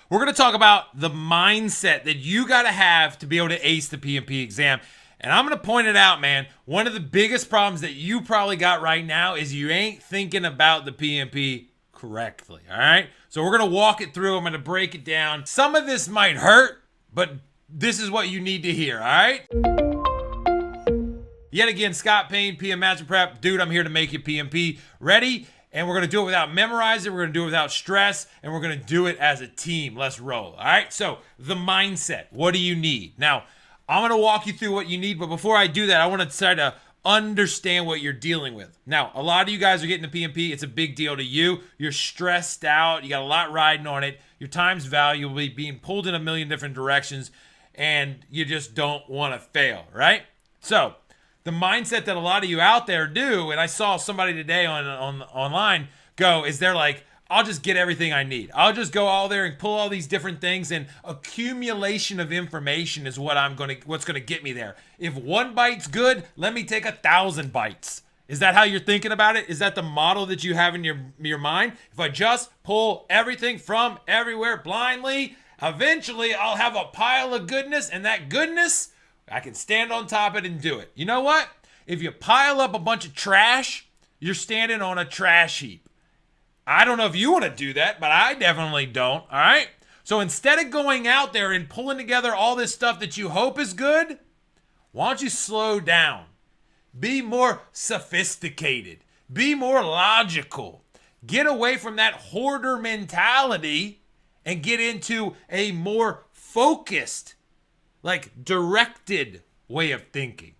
we're going to talk about the mindset that you got to have to be able to ace the PMP exam. And I'm going to point it out, man. One of the biggest problems that you probably got right now is you ain't thinking about the PMP correctly, all right? So we're going to walk it through. I'm going to break it down. Some of this might hurt, but this is what you need to hear, all right? Yet again, Scott Payne, PM Master Prep. Dude, I'm here to make you PMP ready. And we're going to do it without memorizing. We're going to do it without stress. And we're going to do it as a team. Let's roll. All right. So the mindset. What do you need? Now, I'm going to walk you through what you need. But before I do that, I want to try to understand what you're dealing with. Now, a lot of you guys are getting the PMP. It's a big deal to you. You're stressed out. You got a lot riding on it. Your time's valuable, being pulled in a million different directions. And you just don't want to fail. Right? So the mindset that a lot of you out there do, and I saw somebody today on online go, is they're like, I'll just get everything I need. I'll just go all there and pull all these different things, and accumulation of information is what's gonna get me there. If one bite's good, let me take 1,000 bites. Is that how you're thinking about it? Is that the model that you have in your mind? If I just pull everything from everywhere blindly, eventually I'll have a pile of goodness, and that goodness, I can stand on top of it and do it. You know what? If you pile up a bunch of trash, you're standing on a trash heap. I don't know if you want to do that, but I definitely don't, all right? So instead of going out there and pulling together all this stuff that you hope is good, why don't you slow down? Be more sophisticated. Be more logical. Get away from that hoarder mentality and get into a more focused, directed way of thinking.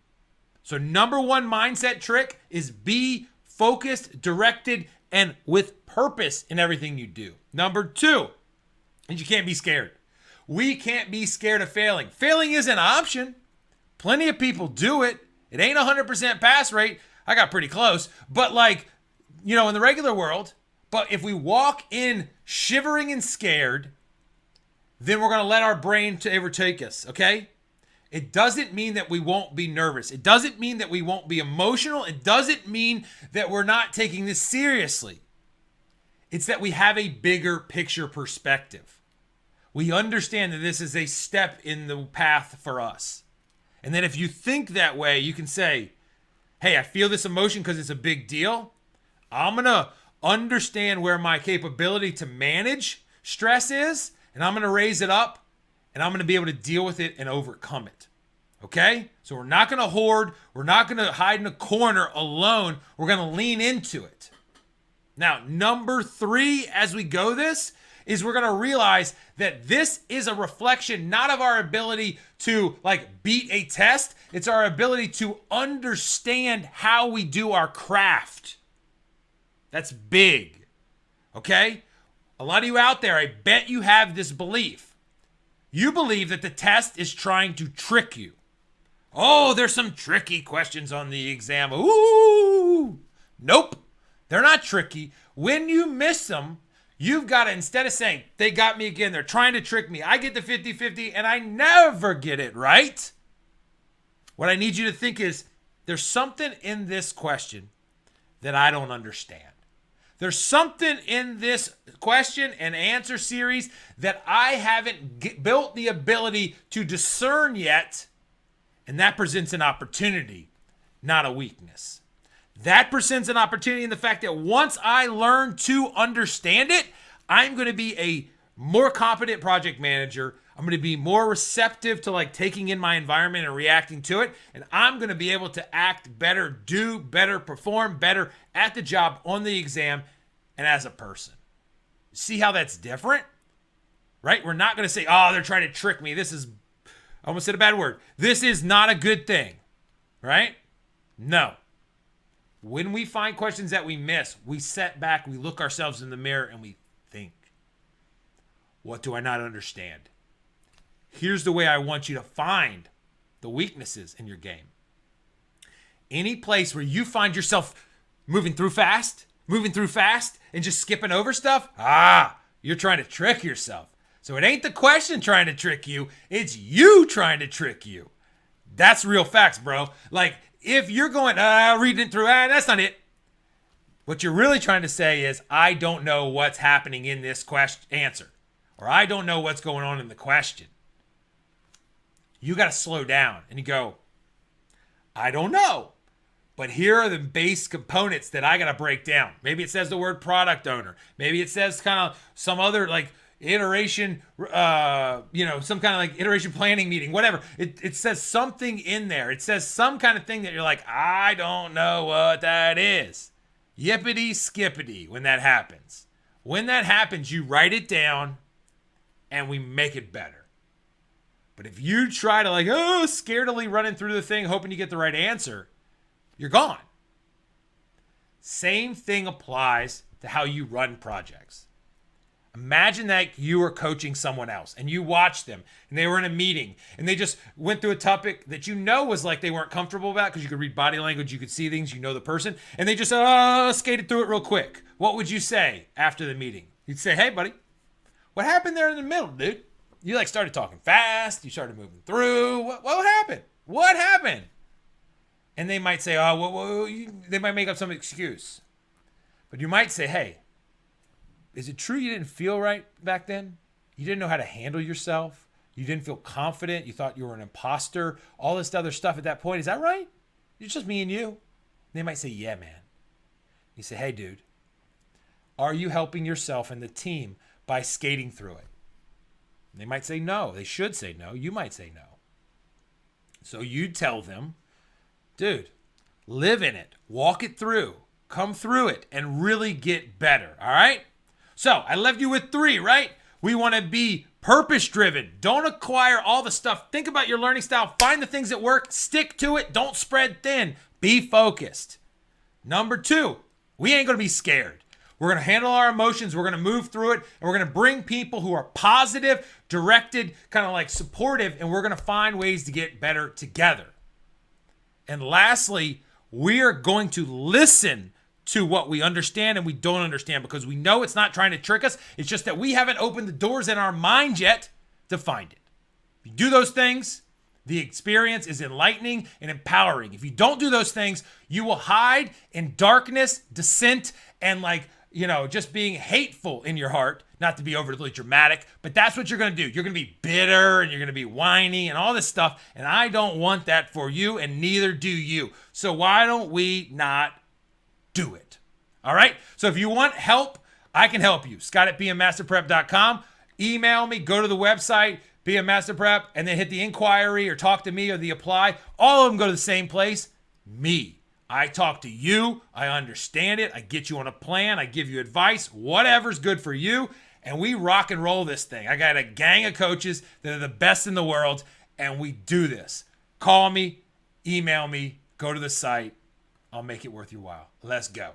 So number one mindset trick is be focused, directed, and with purpose in everything you do. Number two is you can't be scared. We can't be scared of failing. Failing is an option. Plenty of people do it. It ain't 100% pass rate. I got pretty close. But in the regular world, but if we walk in shivering and scared, then we're going to let our brain overtake us, okay? It doesn't mean that we won't be nervous. It doesn't mean that we won't be emotional. It doesn't mean that we're not taking this seriously. It's that we have a bigger picture perspective. We understand that this is a step in the path for us. And then if you think that way, you can say, hey, I feel this emotion because it's a big deal. I'm going to understand where my capability to manage stress is, and I'm going to raise it up, and I'm going to be able to deal with it and overcome it. Okay? So we're not going to hoard. We're not going to hide in a corner alone. We're going to lean into it. Now, number three, as we go this, is we're going to realize that this is a reflection not of our ability to beat a test. It's our ability to understand how we do our craft. That's big. Okay? A lot of you out there, I bet you have this belief. You believe that the test is trying to trick you. Oh, there's some tricky questions on the exam. Ooh. Nope. They're not tricky. When you miss them, you've got to, instead of saying, they got me again, they're trying to trick me, I get the 50-50 and I never get it right. What I need you to think is, there's something in this question that I don't understand. There's something in this question and answer series that I haven't built the ability to discern yet, and that presents an opportunity, not a weakness. That presents an opportunity in the fact that once I learn to understand it, I'm going to be a more competent project manager. I'm going to be more receptive to taking in my environment and reacting to it. And I'm going to be able to act better, do better, perform better at the job, on the exam, and as a person. See how that's different? Right? We're not going to say, oh, they're trying to trick me. This is, I almost said a bad word. This is not a good thing. Right? No. When we find questions that we miss, we set back, we look ourselves in the mirror, and we think, what do I not understand? Here's the way I want you to find the weaknesses in your game. Any place where you find yourself moving through fast, and just skipping over stuff, you're trying to trick yourself. So it ain't the question trying to trick you, it's you trying to trick you. That's real facts, bro. If you're going, reading it through, that's not it. What you're really trying to say is, I don't know what's happening in this answer. or I don't know what's going on in the question. You got to slow down and you go, I don't know, but here are the base components that I got to break down. Maybe it says the word product owner. Maybe it says kind of some other like iteration, some kind of like iteration planning meeting, whatever. It says something in there. It says some kind of thing that you're like, I don't know what that is. Yippity skippity when that happens. When that happens, you write it down and we make it better. But if you try to like, scaredily running through the thing, hoping you get the right answer, you're gone. Same thing applies to how you run projects. Imagine that you were coaching someone else and you watched them and they were in a meeting and they just went through a topic that you know was like they weren't comfortable about because you could read body language, you could see things, you know the person, and they just skated through it real quick. What would you say after the meeting? You'd say, hey, buddy, what happened there in the middle, dude? You like started talking fast. You started moving through. What happened? What happened? And they might say, they might make up some excuse. But you might say, hey, is it true you didn't feel right back then? You didn't know how to handle yourself. You didn't feel confident. You thought you were an imposter. All this other stuff at that point. Is that right? It's just me and you. And they might say, yeah, man. You say, hey, dude, are you helping yourself and the team by skating through it? They might say no. They should say no. You might say no. So you tell them, dude, live in it. Walk it through. Come through it and really get better. All right? So I left you with 3, right? We want to be purpose-driven. Don't acquire all the stuff. Think about your learning style. Find the things that work. Stick to it. Don't spread thin. Be focused. Number 2, we ain't going to be scared. We're going to handle our emotions. We're going to move through it. And we're going to bring people who are positive, directed, kind of like supportive. And we're going to find ways to get better together. And lastly, we are going to listen to what we understand and we don't understand because we know it's not trying to trick us. It's just that we haven't opened the doors in our mind yet to find it. If you do those things, the experience is enlightening and empowering. If you don't do those things, you will hide in darkness, dissent, and just being hateful in your heart, not to be overly dramatic, but that's what you're going to do. You're going to be bitter and you're going to be whiny and all this stuff. And I don't want that for you and neither do you. So why don't we not do it? All right. So if you want help, I can help you. Scott at PMMasterPrep.com. Email me, go to the website, PM Master Prep, and then hit the inquiry or talk to me or the apply. All of them go to the same place, me. I talk to you. I understand it. I get you on a plan. I give you advice, whatever's good for you. And we rock and roll this thing. I got a gang of coaches that are the best in the world, and we do this. Call me, email me, go to the site. I'll make it worth your while. Let's go.